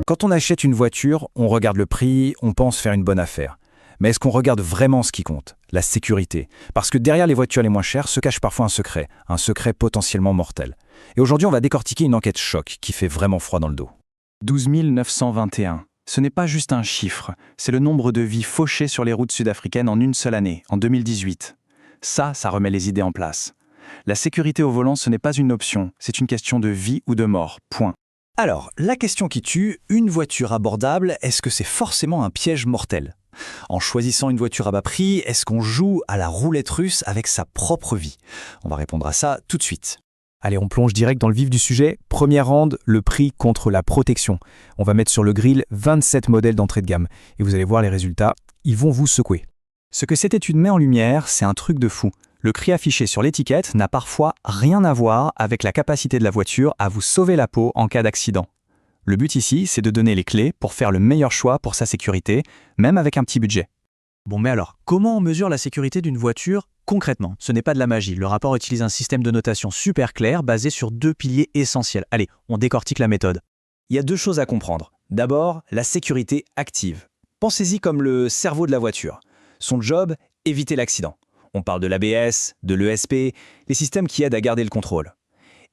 Quand on achète une voiture, on regarde le prix, on pense faire une bonne affaire. Mais est-ce qu'on regarde vraiment ce qui compte? La sécurité. Parce que derrière les voitures les moins chères se cache parfois un secret potentiellement mortel. Et aujourd'hui, on va décortiquer une enquête choc qui fait vraiment froid dans le dos. 12 921. Ce n'est pas juste un chiffre, c'est le nombre de vies fauchées sur les routes sud-africaines en une seule année, en 2018. Ça remet les idées en place. La sécurité au volant, ce n'est pas une option, c'est une question de vie ou de mort, point. Alors, la question qui tue, une voiture abordable, est-ce que c'est forcément un piège mortel? En choisissant une voiture à bas prix, est-ce qu'on joue à la roulette russe avec sa propre vie? On va répondre à ça tout de suite. Allez, on plonge direct dans le vif du sujet. Première round, le prix contre la protection. On va mettre sur le grill 27 modèles d'entrée de gamme. Et vous allez voir les résultats, ils vont vous secouer. Ce que cette étude met en lumière, c'est un truc de fou. Le prix affiché sur l'étiquette n'a parfois rien à voir avec la capacité de la voiture à vous sauver la peau en cas d'accident. Le but ici, c'est de donner les clés pour faire le meilleur choix pour sa sécurité, même avec un petit budget. Bon, mais alors, comment on mesure la sécurité d'une voiture concrètement? Ce n'est pas de la magie. Le rapport utilise un système de notation super clair basé sur 2 piliers essentiels. Allez, on décortique la méthode. Il y a 2 choses à comprendre. D'abord, la sécurité active. Pensez-y comme le cerveau de la voiture. Son job, éviter l'accident. On parle de l'ABS, de l'ESP, les systèmes qui aident à garder le contrôle.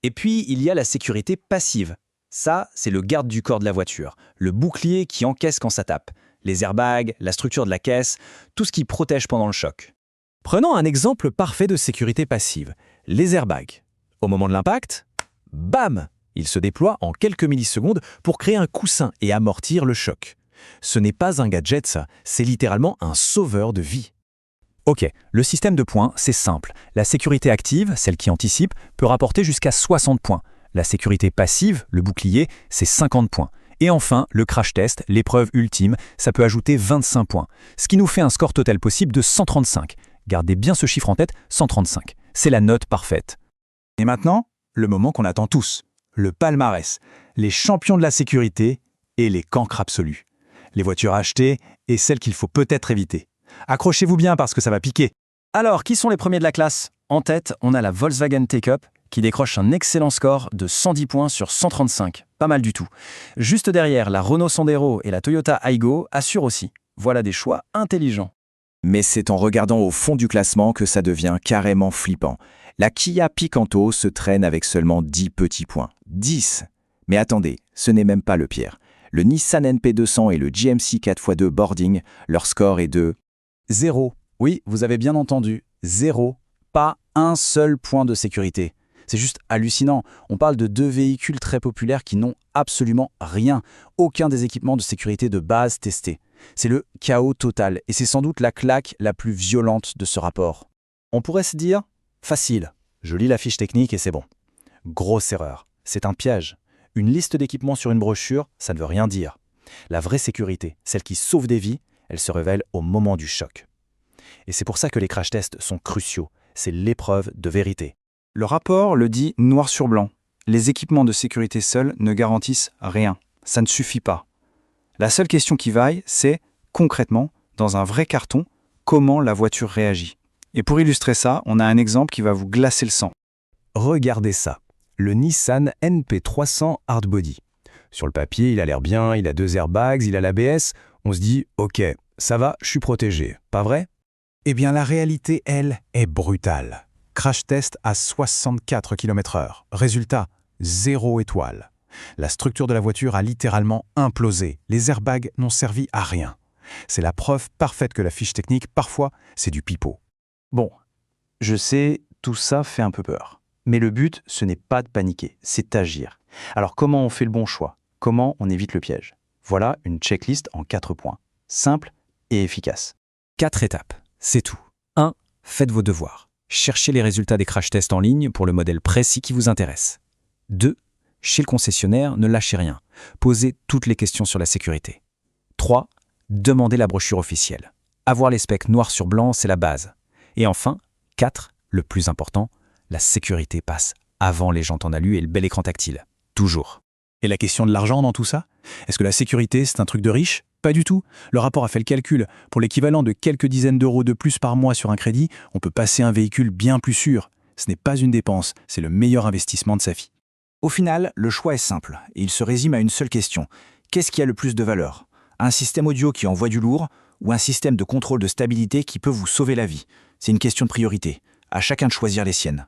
Et puis, il y a la sécurité passive. Ça, c'est le garde du corps de la voiture, le bouclier qui encaisse quand ça tape. Les airbags, la structure de la caisse, tout ce qui protège pendant le choc. Prenons un exemple parfait de sécurité passive, les airbags. Au moment de l'impact, bam! Ils se déploient en quelques millisecondes pour créer un coussin et amortir le choc. Ce n'est pas un gadget ça, c'est littéralement un sauveur de vie. Ok, le système de points, c'est simple. La sécurité active, celle qui anticipe, peut rapporter jusqu'à 60 points. La sécurité passive, le bouclier, c'est 50 points. Et enfin, le crash test, l'épreuve ultime, ça peut ajouter 25 points. Ce qui nous fait un score total possible de 135. Gardez bien ce chiffre en tête, 135. C'est la note parfaite. Et maintenant, le moment qu'on attend tous. Le palmarès. Les champions de la sécurité et les cancres absolus. Les voitures achetées et celles qu'il faut peut-être éviter. Accrochez-vous bien parce que ça va piquer. Alors, qui sont les premiers de la classe? En tête, on a la Volkswagen Take-Up qui décroche un excellent score de 110 points sur 135. Pas mal du tout. Juste derrière, la Renault Sandero et la Toyota Aygo assurent aussi. Voilà des choix intelligents. Mais c'est en regardant au fond du classement que ça devient carrément flippant. La Kia Picanto se traîne avec seulement 10 petits points. 10! Mais attendez, ce n'est même pas le pire. Le Nissan NP200 et le GMC 4x2 Boarding, leur score est de 0. Oui, vous avez bien entendu. 0. Pas un seul point de sécurité. C'est juste hallucinant. On parle de 2 véhicules très populaires qui n'ont absolument rien. Aucun des équipements de sécurité de base testés. C'est le chaos total et c'est sans doute la claque la plus violente de ce rapport. On pourrait se dire, facile. Je lis la fiche technique et c'est bon. Grosse erreur. C'est un piège. Une liste d'équipements sur une brochure, ça ne veut rien dire. La vraie sécurité, celle qui sauve des vies, elle se révèle au moment du choc. Et c'est pour ça que les crash tests sont cruciaux. C'est l'épreuve de vérité. Le rapport le dit noir sur blanc. Les équipements de sécurité seuls ne garantissent rien. Ça ne suffit pas. La seule question qui vaille, c'est, concrètement, dans un vrai carton, comment la voiture réagit. Et pour illustrer ça, on a un exemple qui va vous glacer le sang. Regardez ça. Le Nissan NP300 Hardbody. Sur le papier, il a l'air bien, il a 2 airbags, il a l'ABS. On se dit, ok, ça va, je suis protégé. Pas vrai? Eh bien, la réalité, elle, est brutale. Crash test à 64 km/h. Résultat, 0 étoile. La structure de la voiture a littéralement implosé. Les airbags n'ont servi à rien. C'est la preuve parfaite que la fiche technique, parfois, c'est du pipeau. Bon, je sais, tout ça fait un peu peur. Mais le but, ce n'est pas de paniquer, c'est d'agir. Alors comment on fait le bon choix? Comment on évite le piège? Voilà une checklist en 4 points. Simple et efficace. 4 étapes, c'est tout. 1. Faites vos devoirs. Cherchez les résultats des crash tests en ligne pour le modèle précis qui vous intéresse. 2. Chez le concessionnaire, ne lâchez rien. Posez toutes les questions sur la sécurité. 3. Demandez la brochure officielle. Avoir les specs noir sur blanc, c'est la base. Et enfin, 4. Le plus important, la sécurité passe avant les jantes en alu et le bel écran tactile. Toujours. Et la question de l'argent dans tout ça? Est-ce que la sécurité, c'est un truc de riche? Pas du tout. Le rapport a fait le calcul. Pour l'équivalent de quelques dizaines d'euros de plus par mois sur un crédit, on peut passer un véhicule bien plus sûr. Ce n'est pas une dépense, c'est le meilleur investissement de sa vie. Au final, le choix est simple et il se résume à une seule question. Qu'est-ce qui a le plus de valeur? Un système audio qui envoie du lourd ou un système de contrôle de stabilité qui peut vous sauver la vie? C'est une question de priorité. À chacun de choisir les siennes.